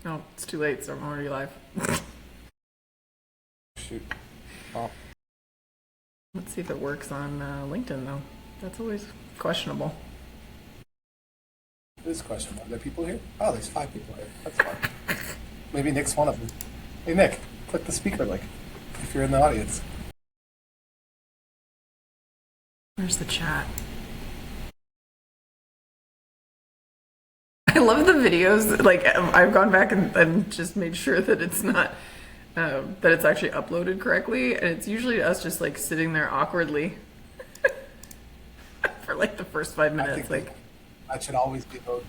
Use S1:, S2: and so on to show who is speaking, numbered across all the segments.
S1: Oh, it's too late, so I'm already live.
S2: Shoot. Well,
S1: Let's see if it works on LinkedIn, though. That's always questionable.
S2: this question. Are there people here? Oh, there's 5 people here. That's fine. Maybe Nick's one of them. Hey, Nick, click the speaker link if you're in the audience.
S1: Where's the chat? I love the videos. Like, I've gone back and just made sure that it's not, that it's actually uploaded correctly. And it's usually us just like sitting there awkwardly for like the first 5
S2: I
S1: minutes.
S2: think
S1: Like,
S2: that should always be the.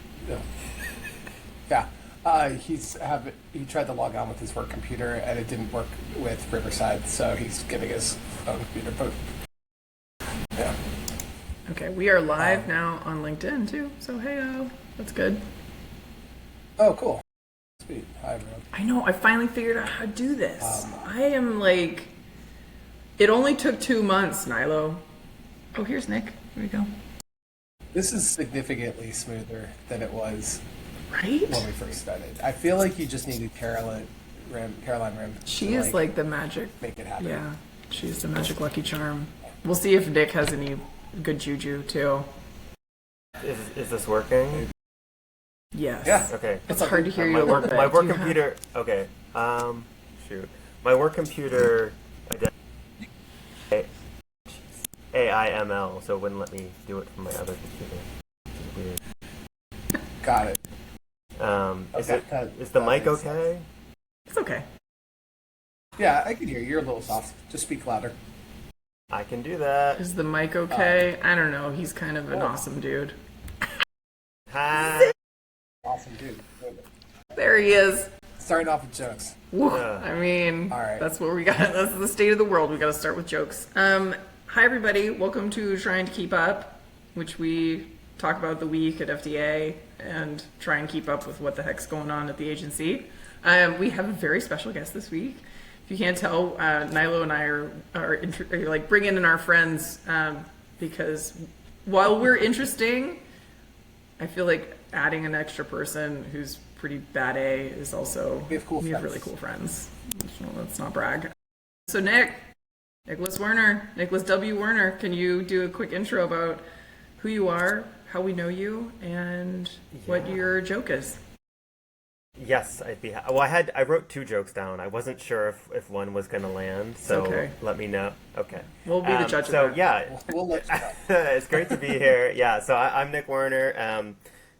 S2: Yeah. He tried to log on with his work computer and it didn't work with Riverside, so he's getting his own computer. But yeah.
S1: okay, we are live now on LinkedIn too. So, hey, that's good.
S2: Oh, cool. Sweet. Hi, everyone.
S1: I know, I finally figured out how to do this. I am like, it only took 2 months, Nilo. Oh, here's Nick. Here we go.
S2: This is significantly smoother than it was
S1: Right?
S2: when we first started. I feel like you just needed Caroline Rim.
S1: She
S2: to,
S1: is like the magic.
S2: make it happen.
S1: Yeah, she's the magic lucky charm. We'll see if Nick has any good juju too.
S3: Is this working?
S1: Yes.
S2: Yeah.
S3: Okay.
S1: It's hard to hear you
S3: My
S1: a little
S3: work,
S1: bit.
S3: my work
S1: Do you have-
S3: computer. Okay. Shoot. My work computer. AIML, so it wouldn't let me do it from my other computer. Which is weird.
S2: Got it.
S3: Okay. Is the mic okay?
S1: It's okay.
S2: Yeah, I can hear you. You're a little soft. Just speak louder.
S3: I can do that.
S1: Is the mic okay? I don't know. He's kind of an awesome dude.
S3: Hi.
S2: Awesome, dude.
S1: There he is.
S2: Starting off with jokes.
S1: Woo.
S3: Yeah.
S1: I mean,
S2: All right.
S1: that's what we got. That's the state of the world. We got to start with jokes. Hi, everybody. Welcome to Trying to Keep Up, which we talk about the week at FDA and try and keep up with what the heck's going on at the agency. We have a very special guest this week. If you can't tell, Nilo and I are like bringing in our friends because while we're interesting, I feel like adding an extra person who's pretty bad A is also,
S2: We have cool
S1: we have
S2: friends.
S1: really cool friends. Let's not brag. So Nicholas W. Werner, can you do a quick intro about who you are, how we know you, and what your joke is?
S3: Yes, I'd be. Well, I wrote 2 jokes down. I wasn't sure if one was going to land, so
S1: okay.
S3: let me know. Okay.
S1: We'll be the judge of
S3: So
S1: that.
S3: yeah,
S2: We'll let you know.
S3: it's great to be here. Yeah, so I'm Nick Werner.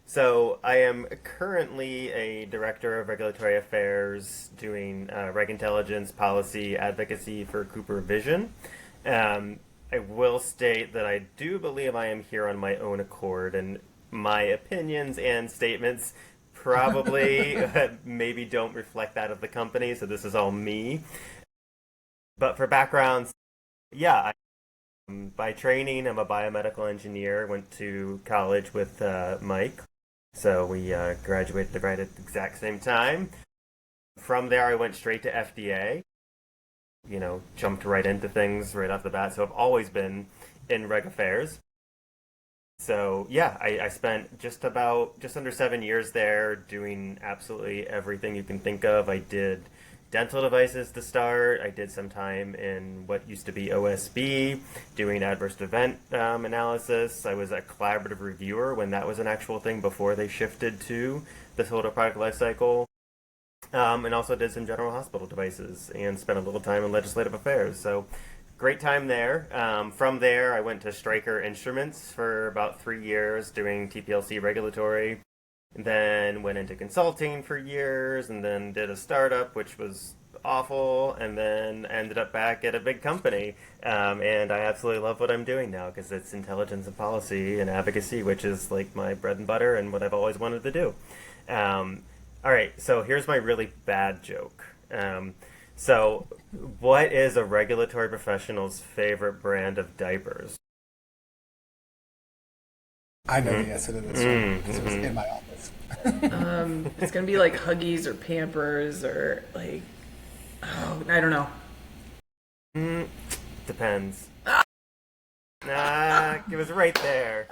S3: So I am currently a director of regulatory affairs, doing reg intelligence, policy advocacy for Cooper Vision. I will state that I do believe I am here on my own accord, and my opinions and statements probably maybe don't reflect that of the company, so this is all me. But for background, yeah, by training, I'm a biomedical engineer. Went to college with Mike, so we graduated right at the exact same time. From there, I went straight to FDA. You know, jumped right into things right off the bat. So I've always been in reg affairs. So yeah, I spent just under 7 years there doing absolutely everything you can think of. I did dental devices to start. I did some time in what used to be OSB, doing adverse event analysis. I was a collaborative reviewer when that was an actual thing before they shifted to the total product lifecycle. And also did some general hospital devices and spent a little time in legislative affairs. So great time there. From there, I went to Stryker Instruments for about 3 years doing TPLC regulatory. Then went into consulting for years and then did a startup, which was awful, and then ended up back at a big company. And I absolutely love what I'm doing now because it's intelligence and policy and advocacy, which is like my bread and butter and what I've always wanted to do. All right, so here's my really bad joke. So what is a regulatory professional's favorite brand of diapers?
S2: I know the answer to this one because it was in my office.
S1: It's gonna be like Huggies or Pampers or like, oh, I don't know.
S3: Depends. It was right there.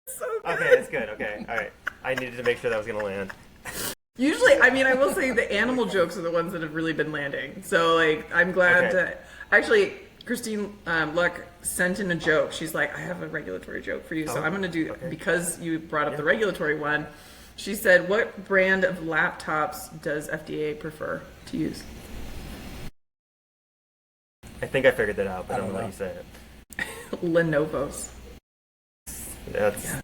S1: So good.
S3: Okay, it's good. Okay, all right. I needed to make sure that was gonna land.
S1: Usually, I mean, I will say the animal jokes are the ones that have really been landing. So, like, I'm glad to... Actually, Christine Luck sent in a joke. She's like, I have a regulatory joke for you. So I'm going to do... Because you brought up the regulatory one, she said, what brand of laptops does FDA prefer to use?
S3: I think I figured that out, but I'm going to let you say it.
S1: Lenovo's.
S3: That's...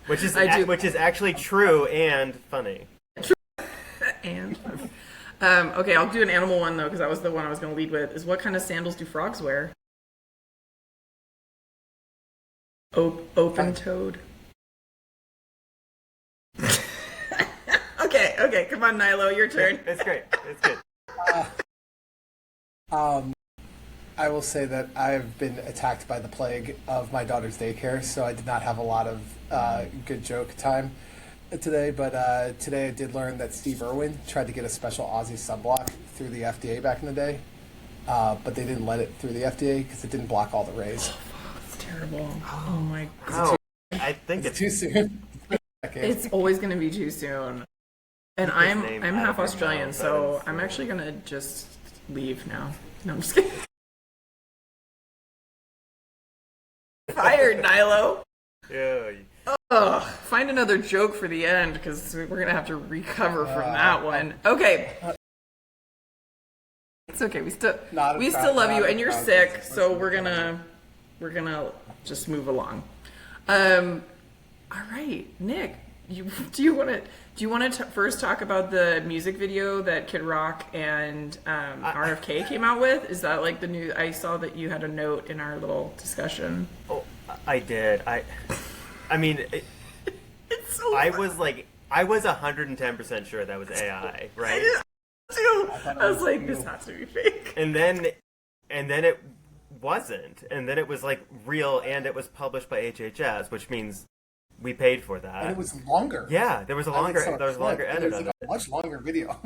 S3: Which is actually true and funny.
S1: And okay, I'll do an animal one though, because that was the one I was going to lead with. Is what kind of sandals do frogs wear? Open-toed. Okay, come on, Nilo, your turn.
S3: It's great. It's good.
S2: I will say that I've been attacked by the plague of my daughter's daycare, so I did not have a lot of good joke time today. But today I did learn that Steve Irwin tried to get a special Aussie sunblock through the FDA back in the day, but they didn't let it through the FDA because it didn't block all the rays.
S1: It's terrible. Oh my
S3: Oh,
S1: god.
S3: I think
S2: It's too soon.
S1: It's always going to be too soon. And I'm half Australian, so I'm actually going to just leave now. No, I'm just kidding. Fired, Nilo.
S3: Yeah.
S1: Ugh, find another joke for the end, because we're going to have to recover from that one. Okay. It's okay. We still love you, and you're sick, so we're gonna just move along. All right, Nick, do you want to first talk about the music video that Kid Rock and RFK came out with? Is that like the new? I saw that you had a note in our little discussion.
S3: Oh, I did. I mean,
S1: It's so
S3: I was 110% sure that was AI, right?
S1: I was like, this has to be fake.
S3: And then it wasn't, and then it was like real, and it was published by HHS, which means we paid for that.
S2: And it was longer.
S3: Yeah, there was a longer edit on it.
S2: A much longer video.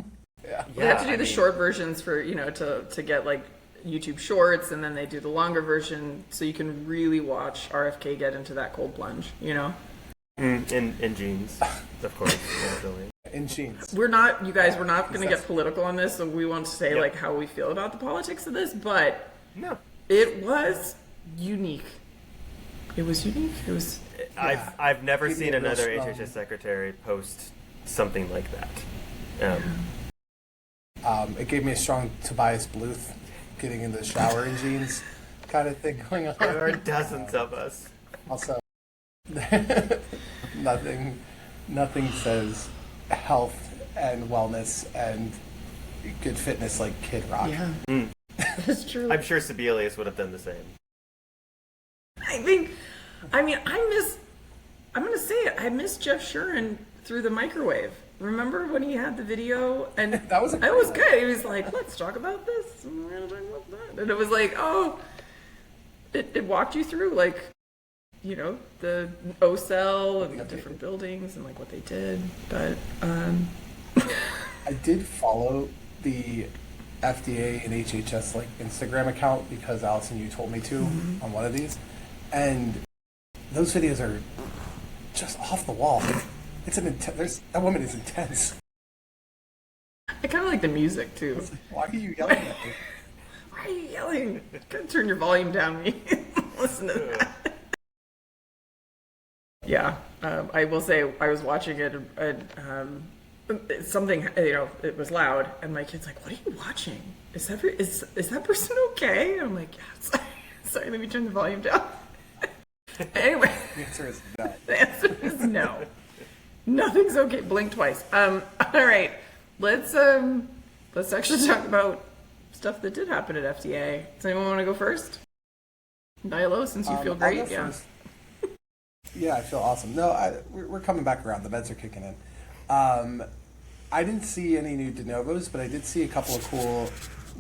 S2: Yeah.
S1: They have to do the short versions for to get like YouTube Shorts, and then they do the longer version so you can really watch RFK get into that cold plunge.
S3: In jeans, of course. Naturally.
S2: In jeans.
S1: We're not going to get political on this, so we won't say like how we feel about the politics of this, but
S3: No.
S1: it was unique. It was unique. It was.
S3: I've never
S2: Give me
S3: seen
S2: a real
S3: another
S2: strong-
S3: HHS secretary post something like that.
S2: It gave me a strong Tobias Bluth getting in the shower in jeans kind of thing going on.
S3: There are dozens of us.
S2: Also, nothing says health and wellness and good fitness like Kid Rock.
S1: Yeah, that's true.
S3: I'm sure Sebelius would have done the same.
S1: I'm going to say it. I miss Jeff Shuren through the microwave. Remember when he had the video? And
S2: That was a
S1: it was
S2: great
S1: good. He was like, let's talk about this. And we're going to talk about that. And it was like, it walked you through, like, the O-cell and the different buildings and, like, what they did. But,
S2: I did follow the FDA and HHS like Instagram account because Allison, you told me to on one of these, and those videos are just off the wall. It's that woman is intense.
S1: I kind of like the music, too.
S2: It's like, why are you yelling at me?
S1: Why are you yelling? Gotta turn your volume down. Listen to that. Yeah, I will say I was watching it and something, it was loud, and my kid's like, "What are you watching? Is that person okay?" And I'm like, "Yeah, sorry, let me turn the volume down." Anyway,
S2: The answer is no.
S1: the answer is no. Nothing's okay. Blink twice. All right, let's actually talk about stuff that did happen at FDA. Does anyone want to go first? Nilo, since you feel great,
S2: I'll go
S1: yeah.
S2: first. Yeah, I feel awesome. No, we're coming back around. The meds are kicking in. I didn't see any new de novos, but I did see a couple of cool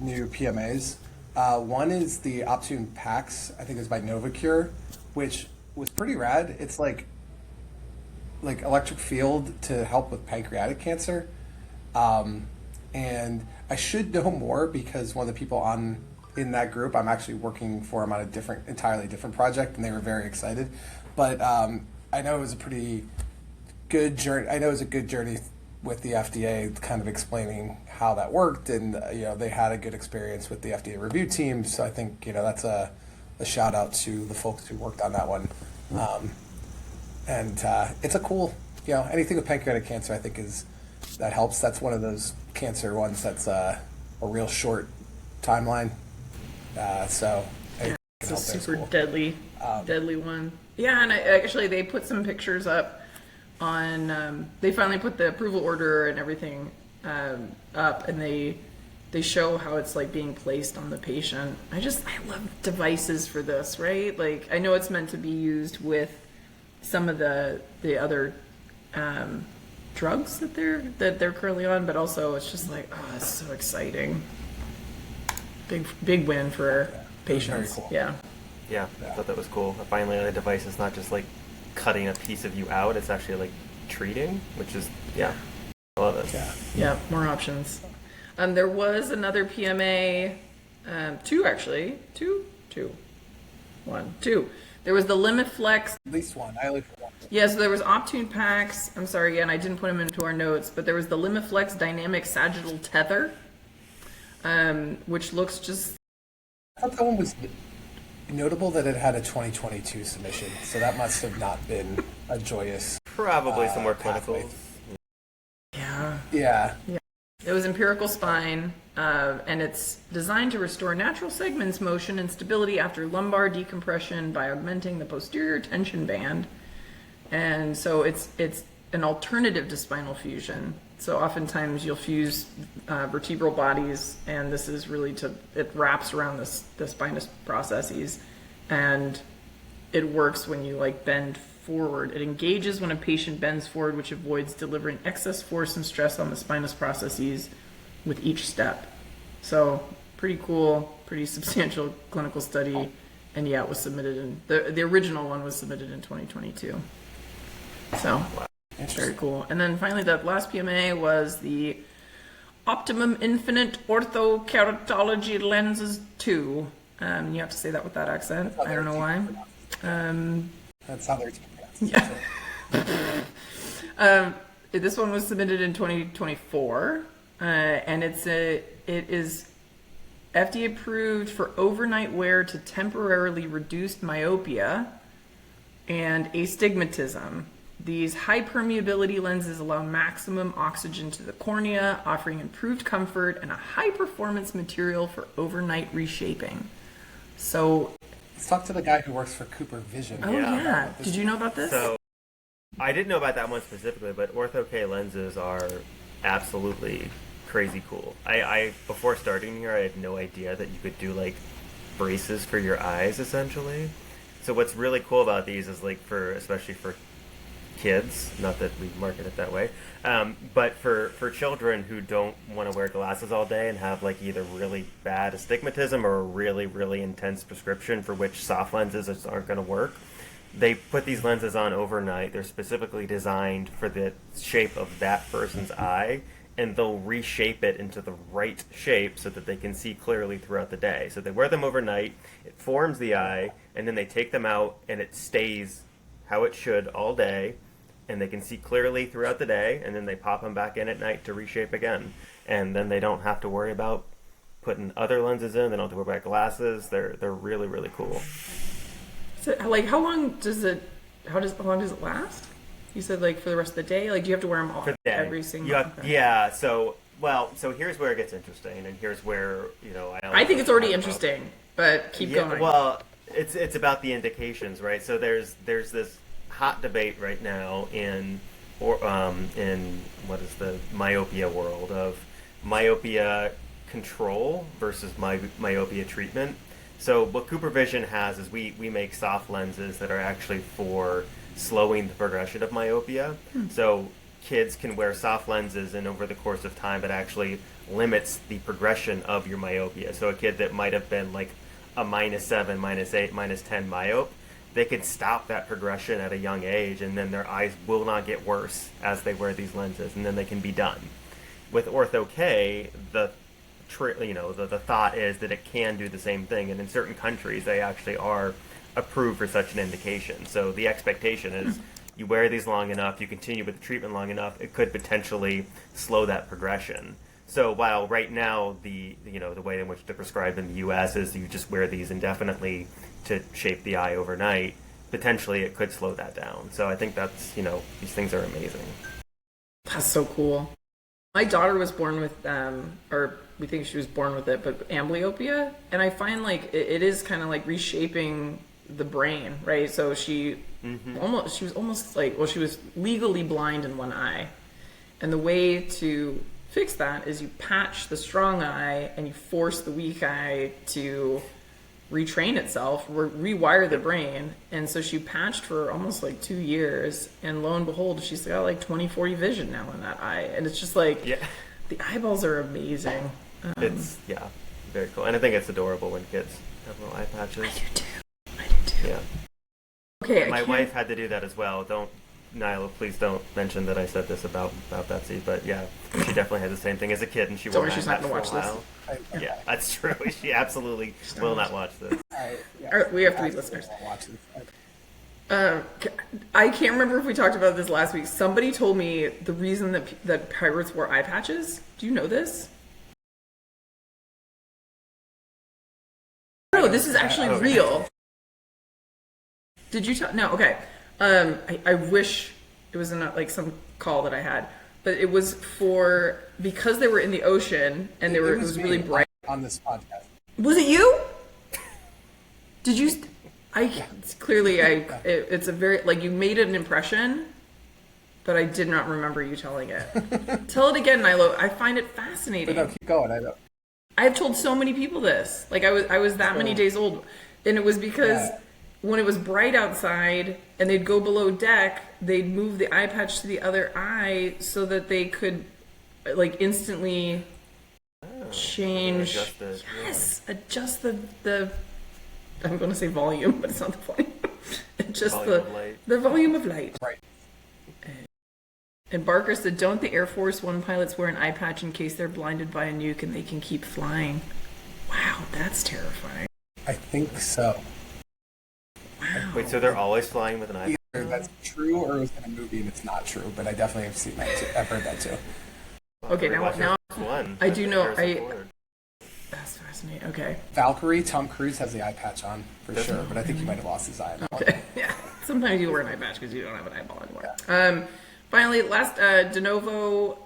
S2: new PMAs. One is the Optune Pax, I think it was by Novacure, which was pretty rad. It's like electric field to help with pancreatic cancer. And I should know more because one of the people in that group, I'm actually working for them on a entirely different project, and they were very excited. But I know it was a pretty good journey. I know it was a good journey with the FDA, kind of explaining how that worked, and they had a good experience with the FDA review team. So I think that's a shout out to the folks who worked on that one. And it's a cool, anything with pancreatic cancer, I think that helps. That's one of those cancer ones that's a real short timeline. So
S1: it's a super deadly one. Yeah, and actually they put some pictures up on. They finally put the approval order and everything up, and they show how it's like being placed on the patient. I love devices for this, right? Like I know it's meant to be used with some of the other drugs that they're currently on, but also it's just like, oh, it's so exciting. Big win for patients.
S2: Very cool.
S3: Yeah, I thought that was cool. Finally, a device is not just like cutting a piece of you out; it's actually like treating, which is I love it.
S1: Yeah, more options. There was another PMA, two. There was the LimiFlex.
S2: At least one. I only put one.
S1: Yeah, so there was Optune Pax. I'm sorry, again, I didn't put them into our notes, but there was the LimiFlex Dynamic Sagittal Tether, which looks just.
S2: I thought that one was notable that it had a 2022 submission, so that must have not been a joyous.
S3: Probably some more
S2: pathway.
S3: clinicals.
S2: Yeah.
S1: It was empirical spine, and it's designed to restore natural segments motion and stability after lumbar decompression by augmenting the posterior tension band. And so it's an alternative to spinal fusion. So oftentimes you'll fuse vertebral bodies, and this is really it wraps around the spinous processes, and it works when you like bend forward. It engages when a patient bends forward, which avoids delivering excess force and stress on the spinous processes with each step. So pretty cool, pretty substantial clinical study, and it was submitted in the original one was submitted in 2022. So very cool. And then finally, the last PMA was the Optimum Infinite Orthokeratology Lenses 2. You have to say that with that accent. I don't know why.
S2: That's how they're pronounced.
S1: This one was submitted in 2024, and it is FDA approved for overnight wear to temporarily reduce myopia and astigmatism. These high permeability lenses allow maximum oxygen to the cornea, offering improved comfort and a high performance material for overnight reshaping. So
S2: let's talk to the guy who works for Cooper Vision.
S1: Oh yeah. Did you know about this?
S3: So I didn't know about that one specifically, but Ortho-K lenses are absolutely crazy cool. I before starting here, I had no idea that you could do like braces for your eyes essentially. So what's really cool about these is like especially for kids, not that we market it that way, but for children who don't want to wear glasses all day and have like either really bad astigmatism or a really, really intense prescription for which soft lenses aren't going to work, they put these lenses on overnight. They're specifically designed for the shape of that person's eye, and they'll reshape it into the right shape so that they can see clearly throughout the day. So they wear them overnight, it forms the eye, and then they take them out and it stays how it should all day, and they can see clearly throughout the day, and then they pop them back in at night to reshape again. And then they don't have to worry about putting other lenses in. They don't have to worry about glasses. They're really, really cool.
S1: So, like, how long does it last? You said, like, for the rest of the day? Like, do you have to wear them all every single day?
S3: Yeah, so here's where it gets interesting, and here's where,
S1: I think it's already interesting, but keep going.
S3: Well, it's about the indications, right? So there's this hot debate right now in what is the myopia world of myopia control versus myopia treatment. So what Cooper Vision has is we make soft lenses that are actually for slowing the progression of myopia. So kids can wear soft lenses, and over the course of time it actually limits the progression of your myopia. So a kid that might have been like a -7, -8, -10 myope, they can stop that progression at a young age, and then their eyes will not get worse as they wear these lenses, and then they can be done. With Ortho-K, the thought is that it can do the same thing, and in certain countries they actually are approved for such an indication. So the expectation is you wear these long enough, you continue with the treatment long enough, it could potentially slow that progression. So while right now the way in which they're prescribed in the U.S. is you just wear these indefinitely to shape the eye overnight, potentially it could slow that down. So I think that's, these things are amazing.
S1: That's so cool. My daughter was born with, or we think she was born with it, but amblyopia. And I find like it is kind of like reshaping the brain, right? So she was legally blind in one eye. And the way to fix that is you patch the strong eye and you force the weak eye to retrain itself, rewire the brain. And so she patched for almost like 2 years, and lo and behold, she's got like 20/40 vision now in that eye. And it's just like, the eyeballs are amazing.
S3: It's very cool. And I think it's adorable when kids have little eye patches.
S1: I do too.
S3: Yeah.
S1: Okay.
S3: My wife had to do that as well. Nyla, please don't mention that I said this about Betsy, but yeah, she definitely had the same thing as a kid, and she wore
S1: she's not going to watch this.
S3: Yeah, that's true. She absolutely will not watch this.
S1: We have 3 listeners. I can't remember if we talked about this last week. Somebody told me the reason that pirates wore eye patches. Do you know this? No, this is actually real. Did you tell? No, okay. I wish it was in like some call that I had, but it was because they were in the ocean and it was really bright
S2: on this podcast.
S1: Was it you? Did you? It's a very, like, you made an impression, but I did not remember you telling it. Tell it again, Nilo. I find it fascinating.
S2: But no, keep going. I know.
S1: I've told so many people this. Like, I was that many days old, and it was because when it was bright outside and they'd go below deck, they'd move the eye patch to the other eye so that they could, like, instantly change. Adjust the I'm going to say volume, but it's not the volume. Just the volume of light.
S2: Right.
S1: And Barker said, don't the Air Force One pilots wear an eye patch in case they're blinded by a nuke and they can keep flying? Wow, that's terrifying.
S2: I think so.
S1: Wow.
S3: Wait, so they're always flying with an eye patch?
S2: Either that's true or it was in a movie and it's not true, but I definitely have seen that too. I've heard that too.
S1: Okay, now I do know. That's fascinating. Okay.
S2: Valkyrie, Tom Cruise has the eye patch on for sure, but I think he might have lost his eye.
S1: Okay. Yeah. Sometimes you wear an eye patch because you don't have an eyeball anymore. Finally, last de novo,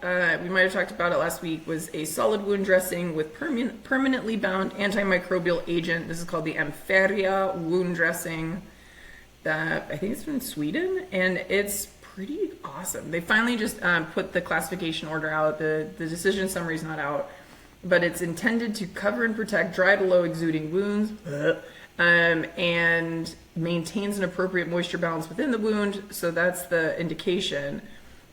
S1: we might have talked about it last week, was a solid wound dressing with permanently bound antimicrobial agent. This is called the Ampheria wound dressing. I think it's from Sweden, and it's pretty awesome. They finally just put the classification order out. The decision summary is not out, but it's intended to cover and protect dry to low exuding wounds, and maintains an appropriate moisture balance within the wound. So that's the indication.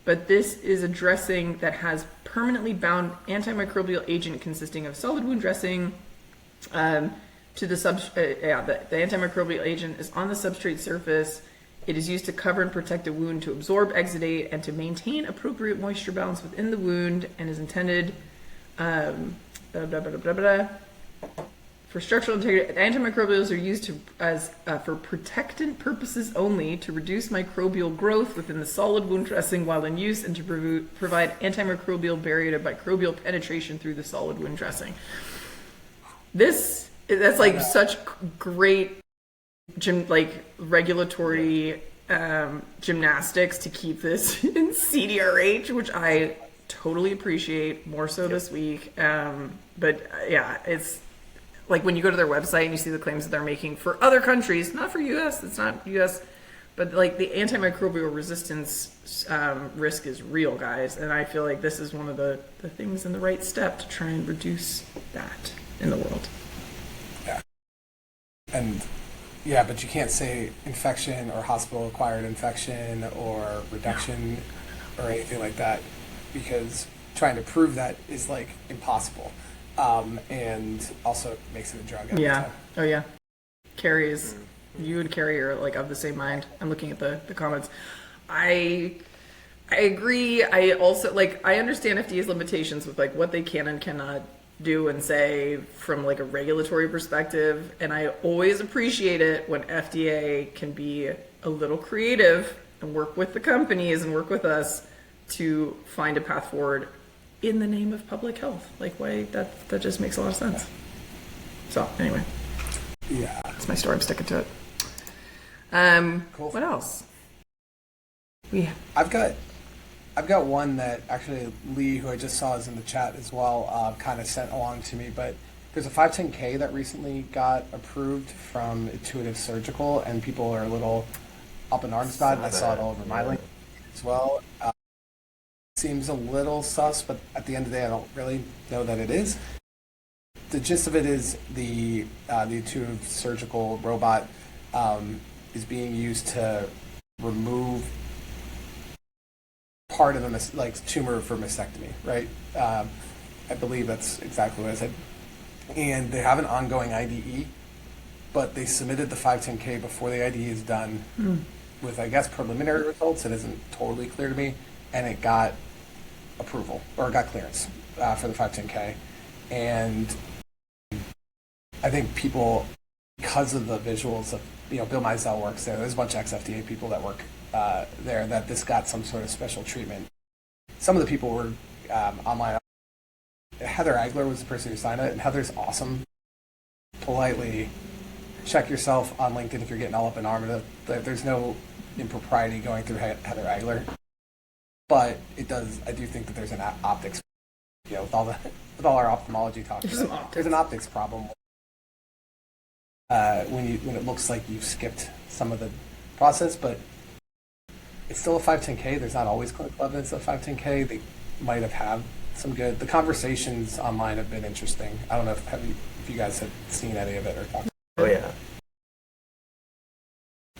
S1: But this is a dressing that has permanently bound antimicrobial agent consisting of solid wound dressing. The antimicrobial agent is on the substrate surface. It is used to cover and protect a wound, to absorb, exudate, and to maintain appropriate moisture balance within the wound, and is intended for structural integrity. Antimicrobials are used for protectant purposes only, to reduce microbial growth within the solid wound dressing while in use, and to provide antimicrobial barrier to microbial penetration through the solid wound dressing. That's like such great regulatory gymnastics to keep this in CDRH, which I totally appreciate more so this week. But yeah, it's like when you go to their website and you see the claims that they're making for other countries, not for US, it's not US, but like the antimicrobial resistance risk is real, guys. And I feel like this is one of the things in the right step to try and reduce that in the world.
S2: Yeah. And yeah, but you can't say infection or hospital-acquired infection or reduction or anything like that, because trying to prove that is like impossible. And also makes it a drug.
S1: Yeah. Oh yeah. Carrie is, you and Carrie are like of the same mind. I'm looking at the comments. I agree. I also I understand FDA's limitations with like what they can and cannot do and say from like a regulatory perspective. And I always appreciate it when FDA can be a little creative and work with the companies and work with us to find a path forward in the name of public health. Like, why that just makes a lot of sense. So anyway,
S2: Yeah.
S1: that's my story. I'm sticking to it.
S2: Cool.
S1: What else?
S2: I've got one that actually Lee, who I just saw is in the chat as well, kind of sent along to me. But there's a 510K that recently got approved from Intuitive Surgical, and people are a little up in arms about it. And I saw it all over my link as well. Seems a little sus, but at the end of the day, I don't really know that it is. The gist of it is the Intuitive Surgical robot is being used to remove part of a tumor for mastectomy, right? I believe that's exactly what I said. And they have an ongoing IDE, but they submitted the 510K before the IDE is done with, I guess, preliminary results. It isn't totally clear to me. And it got approval, or got clearance for the 510K. And I think people, because of the visuals of, Bill Mizell works there. There's a bunch of ex-FDA people that work there, that this got some sort of special treatment. Some of the people were online. Heather Agler was the person who signed it, and Heather's awesome. Politely check yourself on LinkedIn if you're getting all up in arms. There's no impropriety going through Heather Agler, but it does. I do think that there's an optics, with all our ophthalmology talk. There's an optics problem when it looks like you've skipped some of the process, but it's still a 510K. There's not always clinical evidence of 510K. They might have had some good. The conversations online have been interesting. I don't know if you guys have seen any of it or talked.
S3: Oh yeah.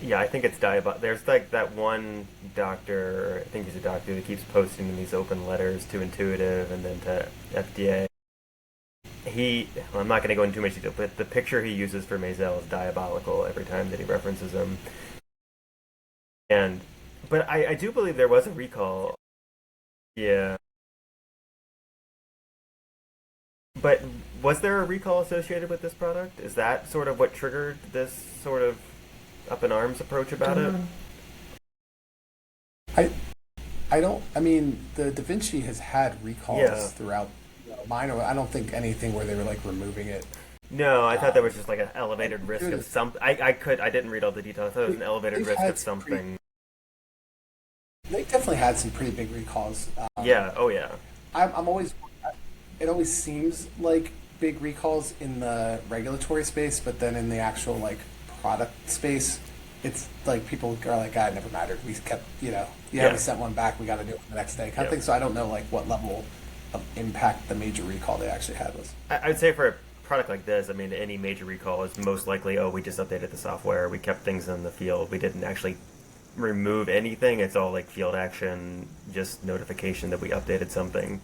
S3: Yeah, I think it's diabolical. There's like that one doctor, I think he's a doctor, that keeps posting these open letters to Intuitive and then to FDA. I'm not going to go into too much detail, but the picture he uses for Mizell is diabolical every time that he references him. But I do believe there was a recall. Yeah. But was there a recall associated with this product? Is that sort of what triggered this sort of up in arms approach about it?
S2: I mean, the Da Vinci has had recalls throughout mine. I don't think anything where they were like removing it.
S3: No, I thought there was just like an elevated risk of something. I didn't read all the details. I thought it was an elevated risk of something.
S2: They definitely had some pretty big recalls.
S3: Yeah. Oh yeah.
S2: I'm always. It always seems like big recalls in the regulatory space, but then in the actual product space, it's like people are like, it never mattered. We kept, we sent one back. We got to do it the next day, kind of thing. So I don't know what level of impact the major recall they actually had was.
S3: I would say for a product like this, I mean, any major recall is most likely, we just updated the software. We kept things in the field. We didn't actually remove anything. It's all like field action, just notification that we updated something.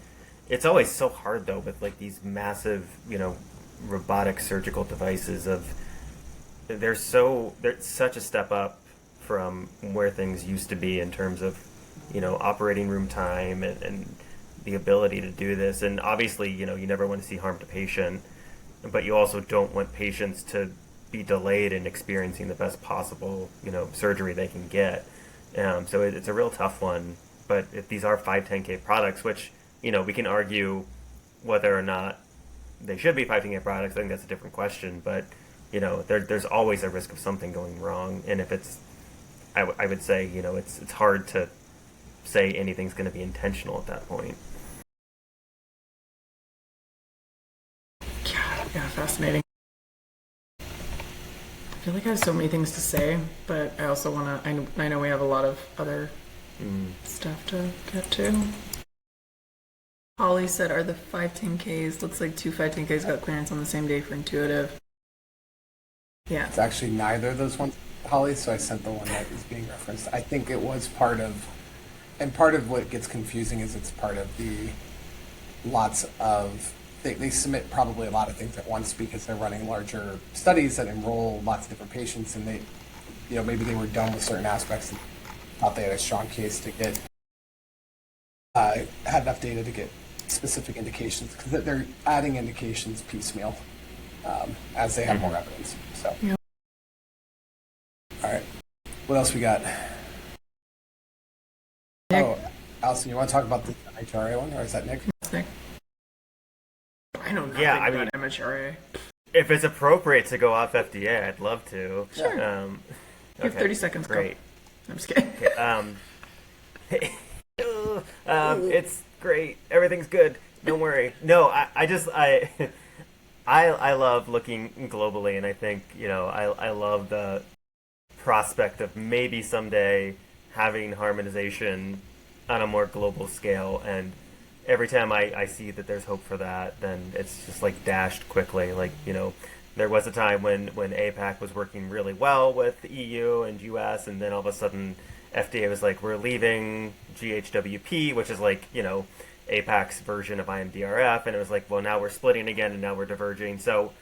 S3: It's always so hard though with these massive, robotic surgical devices they're such a step up from where things used to be in terms of, operating room time and the ability to do this. And obviously, you never want to see harm to patient, but you also don't want patients to be delayed in experiencing the best possible, surgery they can get. So it's a real tough one. But if these are 510K products, which we can argue whether or not they should be 510K products. I think that's a different question. But, there's always a risk of something going wrong. And if it's, I would say, it's hard to say anything's going to be intentional at that point.
S1: Yeah, fascinating. I feel like I have so many things to say, but I also want to, I know we have a lot of other stuff to get to. Holly said, are the 510Ks, looks like 2 510Ks got clearance on the same day for Intuitive. Yeah.
S2: It's actually neither of those ones, Holly, so I sent the one that is being referenced. I think it was part of what gets confusing is it's part of the lots of, they submit probably a lot of things at once because they're running larger studies that enroll lots of different patients, and they, maybe they were done with certain aspects and thought they had a strong case to get, had enough data to get specific indications, because they're adding indications piecemeal as they have more evidence. So, All right, what else we got?
S1: Nick?
S2: Oh, Allison, you want to talk about the HRA one, or is that Nick?
S1: Nick? I know nothing
S3: Yeah, I
S1: about
S3: mean-
S1: MHRA.
S3: If it's appropriate to go off FDA, I'd love to.
S1: Sure.
S3: You
S1: You have 30 seconds.
S3: Great.
S1: Go. I'm just kidding.
S3: Okay, it's great. Everything's good. Don't worry. No, I love looking globally, and I think I love the prospect of maybe someday having harmonization on a more global scale. And every time I see that there's hope for that, then it's just like dashed quickly. Like there was a time when APAC was working really well with the EU and US, and then all of a sudden FDA was like, we're leaving GHWP, which is like APAC's version of IMDRF, and it was like, well, now we're splitting again, and now we're diverging. So,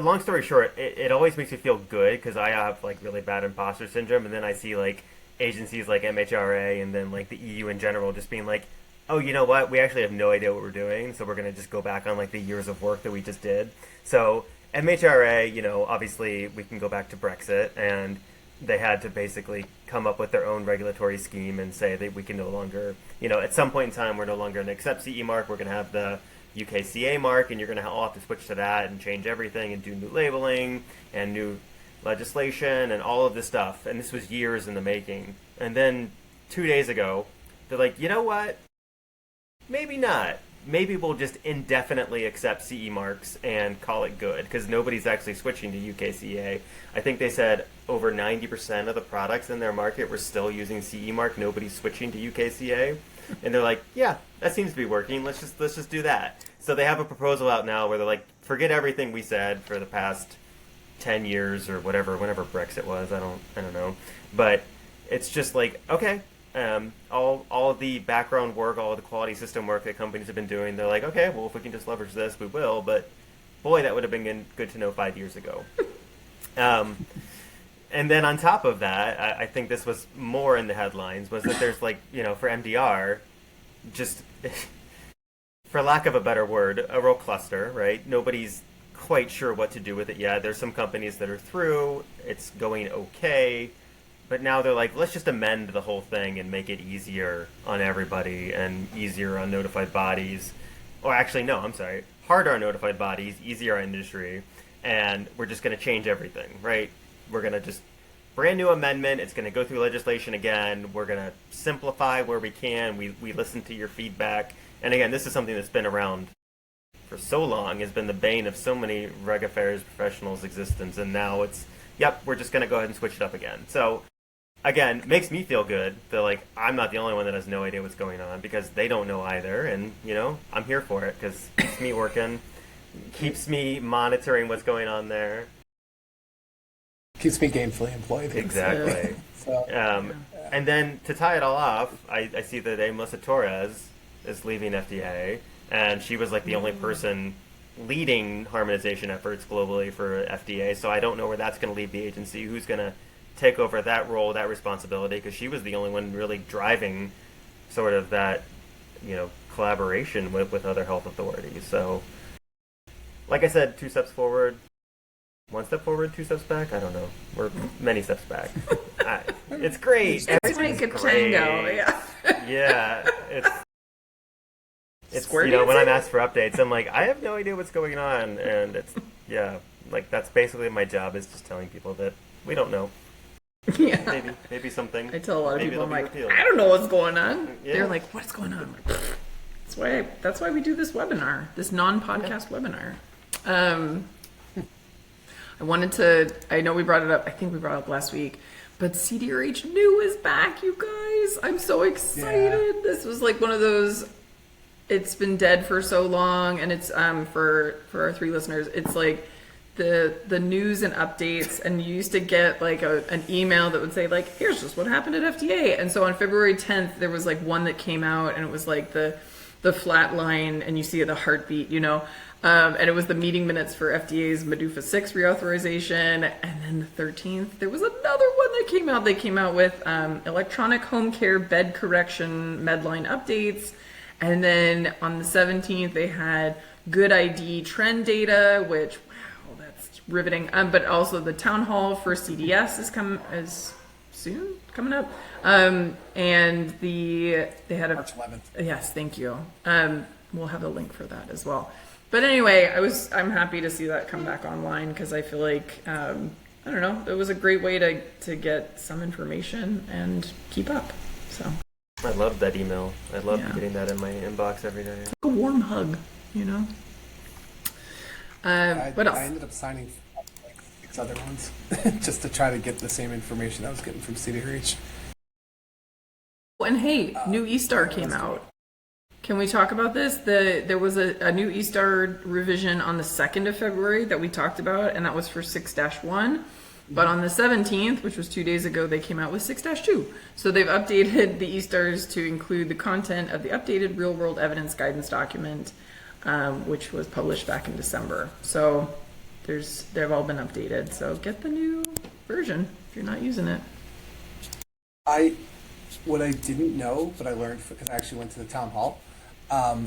S3: long story short, it always makes me feel good because I have like really bad imposter syndrome, and then I see like agencies like MHRA and then like the EU in general just being like, oh, you know what? We actually have no idea what we're doing, so we're going to just go back on like the years of work that we just did. So MHRA, obviously we can go back to Brexit, and they had to basically come up with their own regulatory scheme and say that we can no longer, at some point in time, we're no longer going to accept CE mark. We're going to have the UKCA mark, and you're going to all have to switch to that and change everything and do new labeling and new legislation and all of this stuff. And this was years in the making. And then 2 days ago, they're like, you know what? Maybe not. Maybe we'll just indefinitely accept CE marks and call it good, because nobody's actually switching to UKCA. I think they said over 90% of the products in their market were still using CE mark. Nobody's switching to UKCA. And they're like, yeah, that seems to be working. Let's just do that. So they have a proposal out now where they're like, forget everything we said for the past 10 years or whatever, whenever Brexit was. I don't know. But it's just like, okay, all of the background work, all of the quality system work that companies have been doing, they're like, okay, well, if we can just leverage this, we will. But boy, that would have been good to know 5 years ago. And then on top of that, I think this was more in the headlines, was that there's like, for MDR, just, for lack of a better word, a real cluster, right? Nobody's quite sure what to do with it yet. There's some companies that are through, it's going okay, but now they're like, let's just amend the whole thing and make it easier on everybody and easier on notified bodies. Or actually, no, I'm sorry, harder on notified bodies, easier on industry, and we're just going to change everything, right? We're going to just, brand new amendment, it's going to go through legislation again, we're going to simplify where we can, we listen to your feedback. And again, this is something that's been around for so long, has been the bane of so many reg affairs professionals' existence, and now it's, yep, we're just going to go ahead and switch it up again. So, again, makes me feel good that, like, I'm not the only one that has no idea what's going on, because they don't know either, and, I'm here for it, because it keeps me working, keeps me monitoring what's going on there.
S2: Keeps me gainfully employed.
S3: Exactly. And then, to tie it all off, I see that Melissa Torres is leaving FDA, and she was, like, the only person leading harmonization efforts globally for FDA, so I don't know where that's going to leave the agency, who's going to take over that role, that responsibility, because she was the only one really driving sort of that, collaboration with other health authorities. So, like I said, 2 steps forward, 1 step forward, 2 steps back. I don't know. We're many steps back. It's great.
S1: It's like a tango, yeah.
S3: Yeah, it's
S1: Square
S3: when
S1: dancing?
S3: I'm asked for updates, I'm like, I have no idea what's going on, and it's like that's basically my job, is just telling people that we don't know.
S1: Yeah.
S3: Maybe something.
S1: I tell a lot of
S3: maybe
S1: people, I'm
S3: it'll be
S1: like,
S3: repealed.
S1: I don't know what's going on.
S3: Yeah.
S1: They're like, what's going on? I'm like, that's why we do this webinar, this non-podcast webinar. I know we brought it up, I think we brought it up last week, but CDRH New is back, you guys. I'm so excited. Yeah. This was like one of those, it's been dead for so long, and it's for our 3 listeners, it's like the news and updates, and you used to get like an email that would say like, here's just what happened at FDA. And so on February 10th, there was like one that came out, and it was like the flat line, and you see the heartbeat, and it was the meeting minutes for FDA's Medufa 6 reauthorization. And then the 13th, there was another one that came out. They came out with electronic home care bed correction Medline updates. And then on the 17th, they had good ID trend data, which, wow, that's riveting. But also the town hall for CDS is soon, coming up. And they had a
S2: March 11th.
S1: Yes, thank you. We'll have a link for that as well. But anyway, I'm happy to see that come back online because I feel like I don't know, it was a great way to get some information and keep up. So
S3: I love that email. I love
S1: Yeah.
S3: getting that in my inbox every day.
S1: it's like a warm hug, you know. What else?
S2: I ended up signing like 6 other ones just to try to get the same information I was getting from CDRH.
S1: And hey, new E-Star came out. Can we talk about this? There was a new E-Star revision on the 2nd of February that we talked about, and that was for 6-1. But on the 17th, which was 2 days ago, they came out with 6-2. So they've updated the E-Stars to include the content of the updated real-world evidence guidance document, which was published back in December. So they've all been updated. So get the new version if you're not using it.
S2: What I didn't know, but I learned because I actually went to the town hall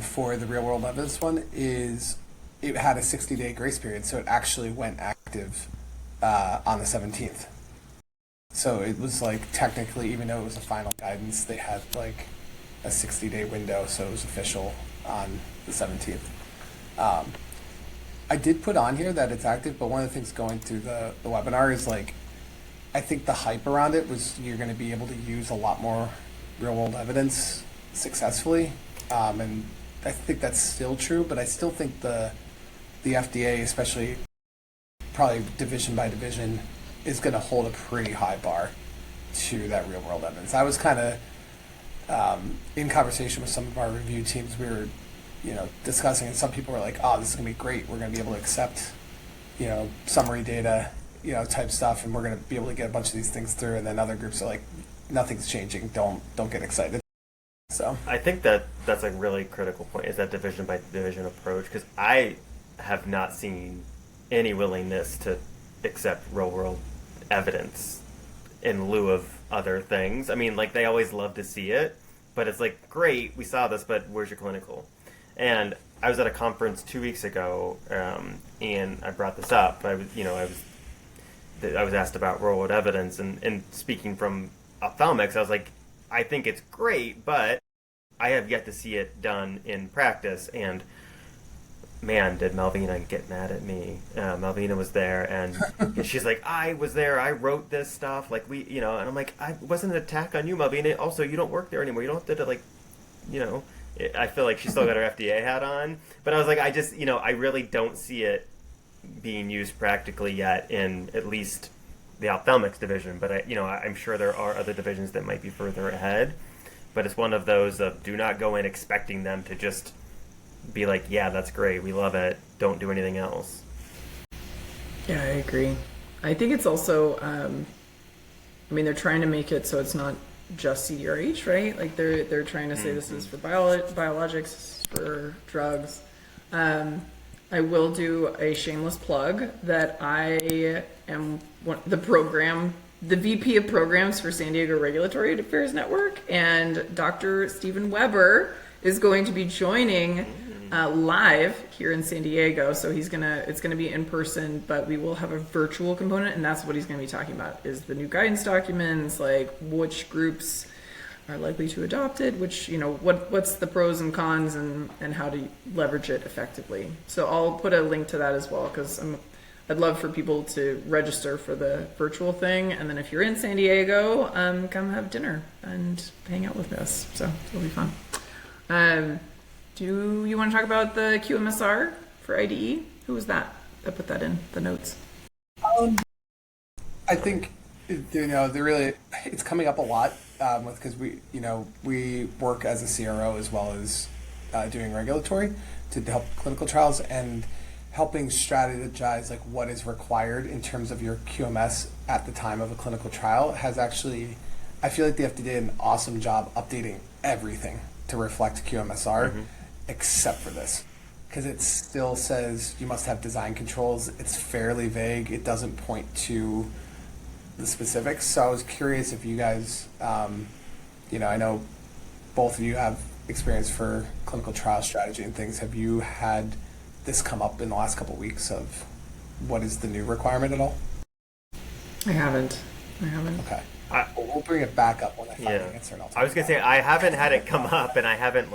S2: for the real world evidence one, is it had a 60-day grace period, so it actually went active on the 17th. So it was like technically, even though it was a final guidance, they had like a 60-day window, so it was official on the 17th. I did put on here that it's active, but one of the things going through the webinar is like, I think the hype around it was you're going to be able to use a lot more real-world evidence successfully, and I think that's still true. But I still think the FDA, especially probably division by division, is going to hold a pretty high bar to that real-world evidence. I was kind of in conversation with some of our review teams. We were, discussing, and some people were like, "Oh, this is going to be great. We're going to be able to accept, summary data." Type stuff, and we're going to be able to get a bunch of these things through. And then other groups are like, nothing's changing. Don't get excited. So
S3: I think that's a really critical point, is that division by division approach, because I have not seen any willingness to accept real world evidence in lieu of other things. I mean, like, they always love to see it, but it's like, great, we saw this, but where's your clinical? And I was at a conference 2 weeks ago, and I brought this up. I was asked about real world evidence, and speaking from ophthalmics, I was like, I think it's great, but I have yet to see it done in practice. And man, did Malvina get mad at me. Malvina was there, and she's like, I was there, I wrote this stuff, like, and I'm like, I wasn't an attack on you, Malvina. Also, you don't work there anymore. You don't have to, I feel like she still got her FDA hat on. But I was like, I really don't see it being used practically yet in at least the ophthalmics division, but I'm sure there are other divisions that might be further ahead. But it's one of those of, do not go in expecting them to just be like, yeah, that's great, we love it, don't do anything else.
S1: Yeah, I agree. I think it's also, they're trying to make it so it's not just CDRH, right? Like they're trying to say this is for biologics, for drugs. I will do a shameless plug that I am the VP of programs for San Diego Regulatory Affairs Network, and Dr. Stephen Weber is going to be joining live here in San Diego. So it's gonna be in person, but we will have a virtual component, and that's what he's gonna be talking about, is the new guidance documents, like which groups are likely to adopt it, which, what's the pros and cons, and how to leverage it effectively. So I'll put a link to that as well, because I'd love for people to register for the virtual thing, and then if you're in San Diego, come have dinner and hang out with us. So it'll be fun. Do you want to talk about the QMSR for IDE? Who was that put that in the notes?
S2: I think it's coming up a lot because we work as a CRO as well as doing regulatory to help clinical trials, and helping strategize like what is required in terms of your QMS at the time of a clinical trial has actually, I feel like the FDA did an awesome job updating everything to reflect QMSR, except for this, because it still says you must have design controls. It's fairly vague. It doesn't point to the specifics. So I was curious if you guys, I know both of you have experience for clinical trial strategy and things. Have you had this come up in the last couple of weeks of what is the new requirement at all?
S1: I haven't.
S2: Okay. We'll bring it back up when I find
S3: Yeah.
S2: the answer. And I'll talk
S3: I was gonna
S2: about
S3: say
S2: it.
S3: I haven't had it come up, and I haven't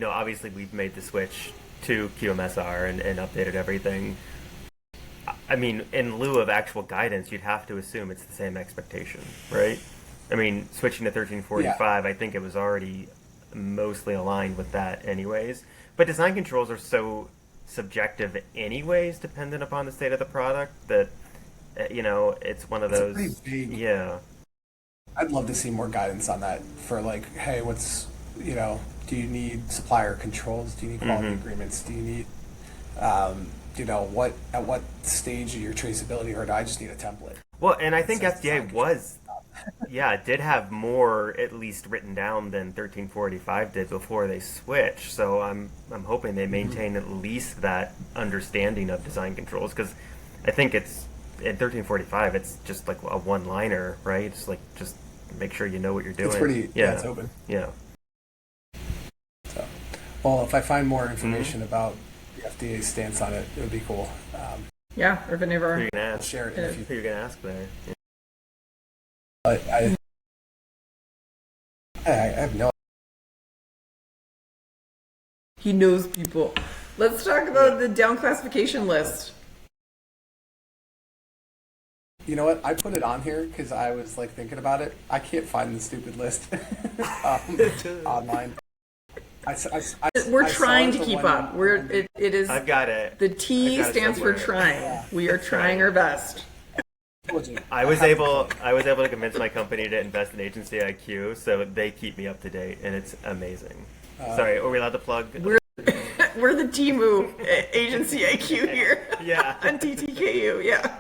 S3: obviously we've made the switch to QMSR and updated everything. I mean, in lieu of actual guidance, you'd have to assume it's the same expectation, right? I mean, switching to 1345, I think it was already mostly aligned with that anyways. But design controls are so subjective anyways, dependent upon the state of the product, that, it's one of
S2: It's
S3: those...
S2: pretty big.
S3: Yeah.
S2: I'd love to see more guidance on that for like, hey, do you need supplier controls? Do you need quality agreements? Do you need, at what stage of your traceability, or do I just need a template?
S3: Well, and I think
S2: So
S3: FDA did have more at least written down than 1345 did before they switched. So I'm hoping they maintain at least that understanding of design controls, because I think it's in 1345 it's just like a one-liner, right? It's like just make sure you know what you're doing.
S2: It's pretty, it's open.
S3: Yeah.
S2: So, well, if I find more information about the FDA's stance on it, it would be cool.
S1: Yeah, or if any of
S3: Who
S1: our
S3: you gonna ask?
S2: Share it
S1: Yeah.
S2: if you.
S3: Who you gonna ask there? Yeah.
S2: But I have no.
S1: he knows people. Let's talk about the down classification list.
S2: You know what? I put it on here because I was like thinking about it. I can't find the stupid list online.
S1: We're
S2: I
S1: trying
S2: saw
S1: to
S2: the
S1: keep
S2: one
S1: up. It is
S3: I've got it.
S1: the T
S3: I've got it
S1: stands for
S3: somewhere.
S1: trying.
S2: Yeah.
S1: We are trying our best.
S3: I was able to convince my company to invest in agency IQ, so they keep me up to date, and it's amazing. Sorry, are we allowed to plug?
S1: We're the Timu agency IQ here.
S3: Yeah.
S1: On TTKU. Yeah.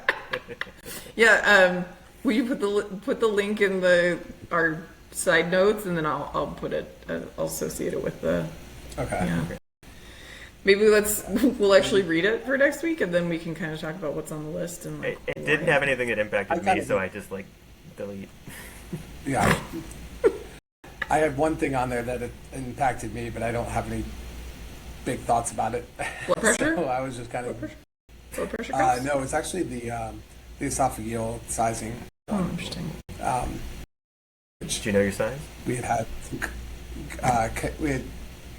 S1: Yeah. Will you put the link in our side notes, and then I'll put it. I'll associate it with the.
S2: Okay.
S1: Yeah. Maybe we'll actually read it for next week, and then we can kind of talk about what's on the list. And
S3: It didn't have anything that impacted
S2: I've got
S3: me,
S2: it.
S3: so I just delete.
S2: Yeah. I had one thing on there that it impacted me, but I don't have any big thoughts about it.
S1: Blood pressure?
S2: So I was just kind of.
S1: Blood pressure cuffs?
S2: No, it's actually the esophageal sizing.
S1: Oh, interesting.
S3: Do you know your size?
S2: We had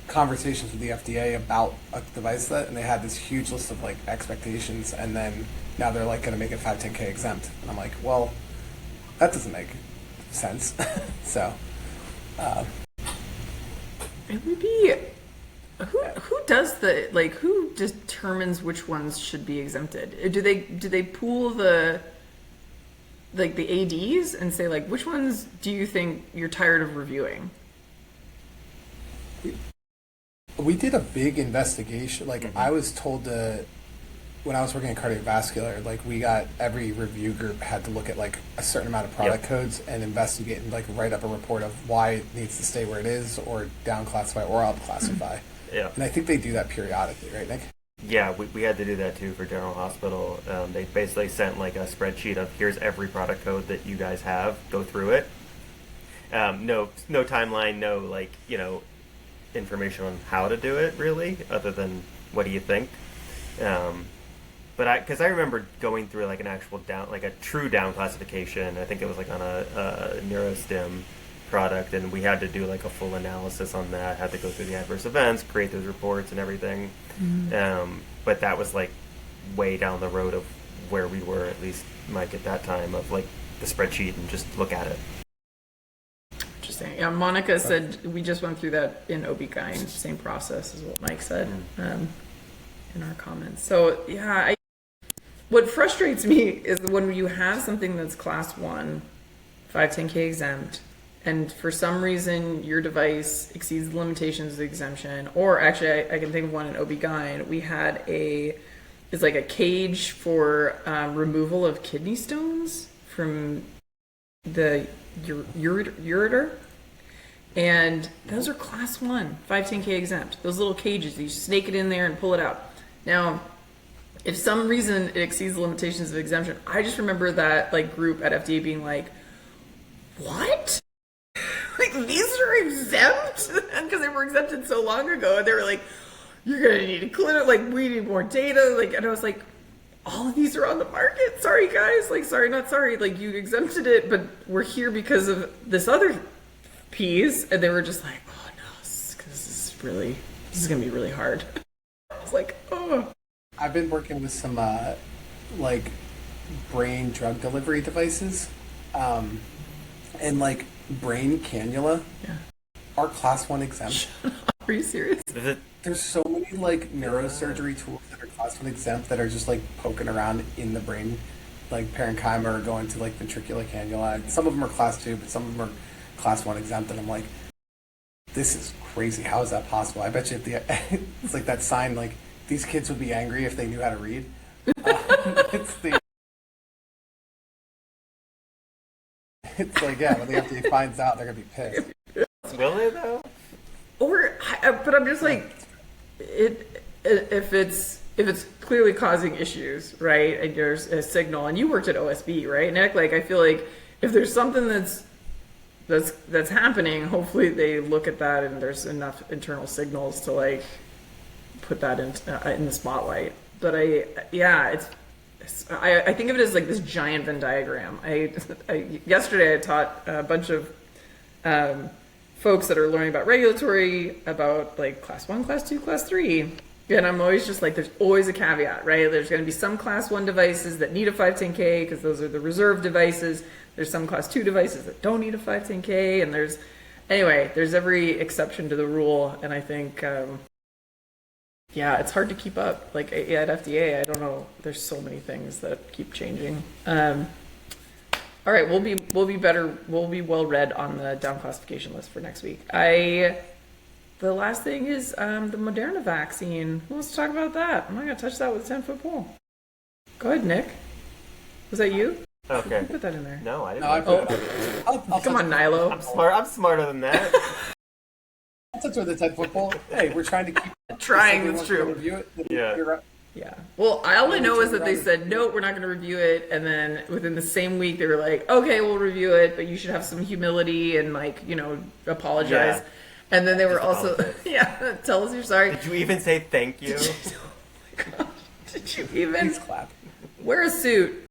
S2: conversations with the FDA about a device set, and they had this huge list of like expectations, and then now they're like going to make it 510K exempt. And I'm like, well, that doesn't make sense. So
S1: It would be who does who determines which ones should be exempted? Do they pool the ADs and say like which ones do you think you're tired of reviewing?
S2: we did a big investigation. Like I was told to, when I was working in cardiovascular, like we got every review group had to look at like a certain amount of product codes and investigate and like write up a report of why it needs to stay where it is, or down classify, or up classify.
S3: Yeah.
S2: And I think they do that periodically, right, Nick?
S3: Yeah, we had to do that too for General Hospital. They basically sent like a spreadsheet of here's every product code that you guys have. Go through it. No timeline, no information on how to do it really, other than what do you think. But because I remember going through like an actual a true down classification. I think it was like on a neurostim product, and we had to do like a full analysis on that. Had to go through the adverse events, create those reports and everything. But that was like way down the road of where we were, at least Mike at that time, of like the spreadsheet and just look at it.
S1: Interesting. Yeah, Monica said we just went through that in OB-GYN, same process as what Mike said in our comments. So yeah, what frustrates me is when you have something that's class 1, 510K exempt, and for some reason your device exceeds the limitations of the exemption, or actually I can think of one in OB-GYN. We had it's like a cage for removal of kidney stones from the ureter, and those are class 1, 510K exempt. Those little cages, you snake it in there and pull it out. Now, if some reason it exceeds the limitations of exemption, I just remember that like group at FDA being like, what? Like these are exempt? Because they were exempted so long ago, and they were like, you're gonna need a clinic, like we need more data, like, and I was like, all of these are on the market. Sorry, guys. Like, sorry, not sorry. Like, you exempted it, but we're here because of this other piece. And they were just like, oh, no, this is going to be really hard. I was like, oh.
S2: I've been working with some, like, brain drug delivery devices. And, like, brain cannula are class 1 exempt.
S1: Are you serious?
S2: There's so many, like, neurosurgery tools that are class 1 exempt that are just, like, poking around in the brain, like parenchyma or going to, like, ventricular cannula. Some of them are class 2, but some of them are class 1 exempt, and I'm like, this is crazy. How is that possible? I bet you it's like that sign, like, these kids would be angry if they knew how to read. It's like, yeah, when the FDA finds out, they're going to be pissed.
S3: Will they, though?
S1: But I'm just like, if it's clearly causing issues, right? And there's a signal, and you worked at OSB, right, Nick? Like, I feel like if there's something that's happening, hopefully they look at that and there's enough internal signals to like put that in the spotlight. But I think of it as like this giant Venn diagram. Yesterday I taught a bunch of folks that are learning about regulatory, about like class 1, class 2, class 3. And I'm always just like, there's always a caveat, right? There's going to be some class 1 devices that need a 510K because those are the reserved devices. There's some class 2 devices that don't need a 510K. And there's every exception to the rule. And I think, it's hard to keep up. Like at FDA, I don't know. There's so many things that keep changing. All right, we'll be well read on the down classification list for next week. The last thing is the Moderna vaccine. Who wants to talk about that? I'm not gonna touch that with a 10-foot pole. Go ahead, Nick. Was that you?
S3: Okay.
S1: Who put that in there?
S3: No, I didn't.
S2: I'll
S1: Come on, Nilo.
S3: I'm smarter than that.
S2: I'll touch with a 10-foot pole. Hey, we're trying to keep
S1: trying. That's true.
S2: Review it.
S3: Yeah.
S1: Yeah. Well, all I know is that they said, no, we're not going to review it. And then within the same week, they were like, okay, we'll review it, but you should have some humility and apologize.
S3: Yeah.
S1: And then they were also, tell us you're sorry.
S3: Did you even say thank you?
S1: Oh my God. Did you even
S2: Please clap.
S1: wear a suit?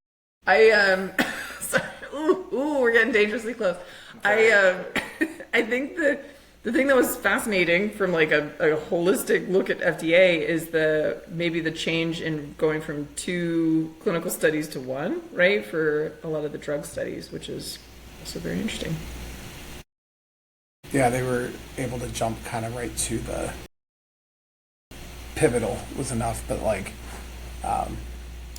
S1: Sorry. Ooh, we're getting dangerously close. I think the thing that was fascinating from like a holistic look at FDA is maybe the change in going from 2 clinical studies to 1, right? For a lot of the drug studies, which is also very interesting.
S2: Yeah, they were able to jump kind of right to the pivotal was enough, but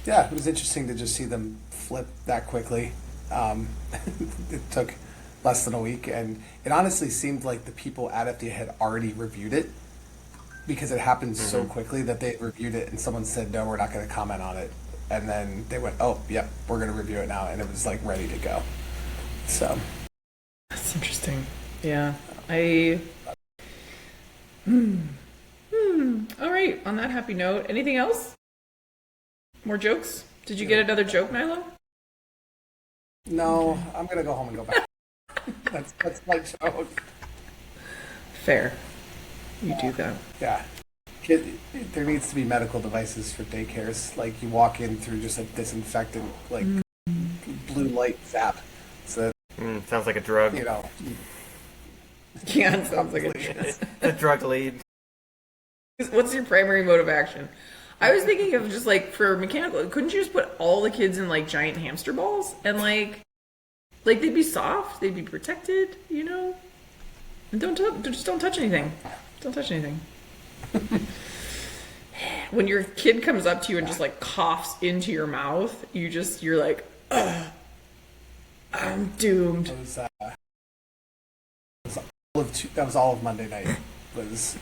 S2: it was interesting to just see them flip that quickly. It took less than a week, and it honestly seemed like the people at FDA had already reviewed it because it happened so quickly that they reviewed it and someone said, no, we're not going to comment on it. And then they went, oh, yep, we're going to review it now. And it was like ready to go. So.
S1: That's interesting. Yeah. All right. On that happy note, anything else? More jokes? Did you get another joke, Nilo?
S2: No, I'm going to go home and go back. That's my joke.
S1: Fair. You do that.
S2: Yeah. There needs to be medical devices for daycares. Like you walk in through just a disinfectant, like blue light zap. So that,
S3: sounds like a drug.
S1: Yeah, it sounds like
S3: a drug lead.
S1: What's your primary mode of action? I was thinking of just like for mechanical. Couldn't you just put all the kids in like giant hamster balls and like they'd be soft, they'd be protected, and don't touch anything. Don't touch anything. When your kid comes up to you and just like coughs into your mouth, you're like, ugh, I'm doomed.
S2: That was all of Monday night. Was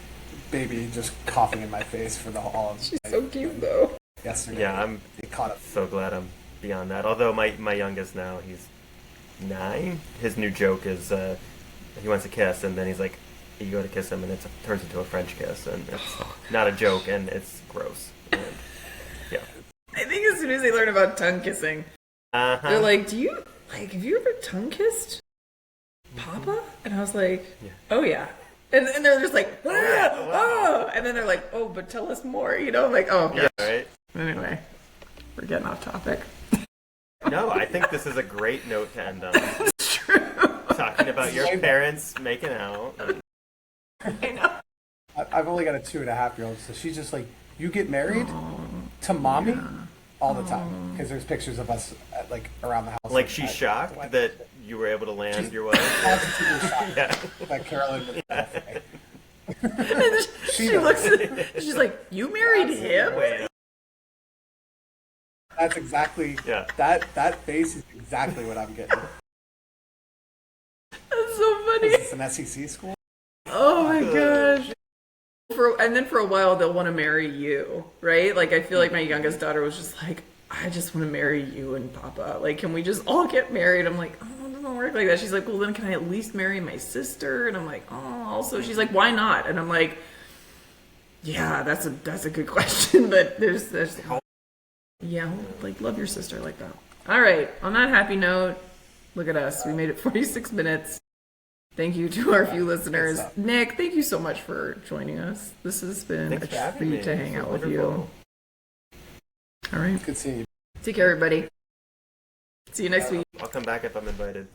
S2: baby just coughing in my face for all of.
S1: She's so cute though.
S2: Yesterday.
S3: Yeah, I'm
S2: caught up.
S3: so glad I'm beyond that. Although my youngest now, he's 9. His new joke is he wants a kiss, and then he's like, you go to kiss him, and it turns into a French kiss, and it's not a joke, and it's gross. And, yeah.
S1: I think as soon as they learn about tongue kissing, they're like, have you ever tongue kissed Papa? And I was like, oh yeah. And they're just like, oh. And then they're like, oh, but tell us more, I'm like, oh,
S3: yeah, right.
S1: Anyway, We're getting off topic.
S3: No, I think this is a great note to end on.
S1: It's true.
S3: Talking about your parents making out.
S1: I know.
S2: I've only got a 2.5-year-old, so she's just like, you get married to mommy all the time because there's pictures of us at, like around the house.
S3: Like she's shocked that you were able to land your wife.
S2: Positively shocked
S3: Yeah.
S2: that Carolyn was away.
S1: She looks at she's like, you married him?
S3: Wait,
S2: That's exactly that face is exactly what I'm getting.
S1: That's so funny.
S2: Is this an SEC school?
S1: Oh my gosh. And then for a while they'll want to marry you, right? Like I feel like my youngest daughter was just like, I just want to marry you and Papa. Like, can we just all get married? I'm like, oh, it doesn't work like that. She's like, well, then can I at least marry my sister? And I'm like, oh, also. She's like, why not? And I'm like, yeah, that's a good question, but there's yeah, like love your sister like that. All right, on that happy note, look at us. We made it 46 minutes. Thank you to our few listeners. Nick, thank you so much for joining us. This has been a treat to hang out with you. All right.
S2: Good seeing you.
S1: Take care, everybody. See you next week.
S3: I'll come back if I'm invited.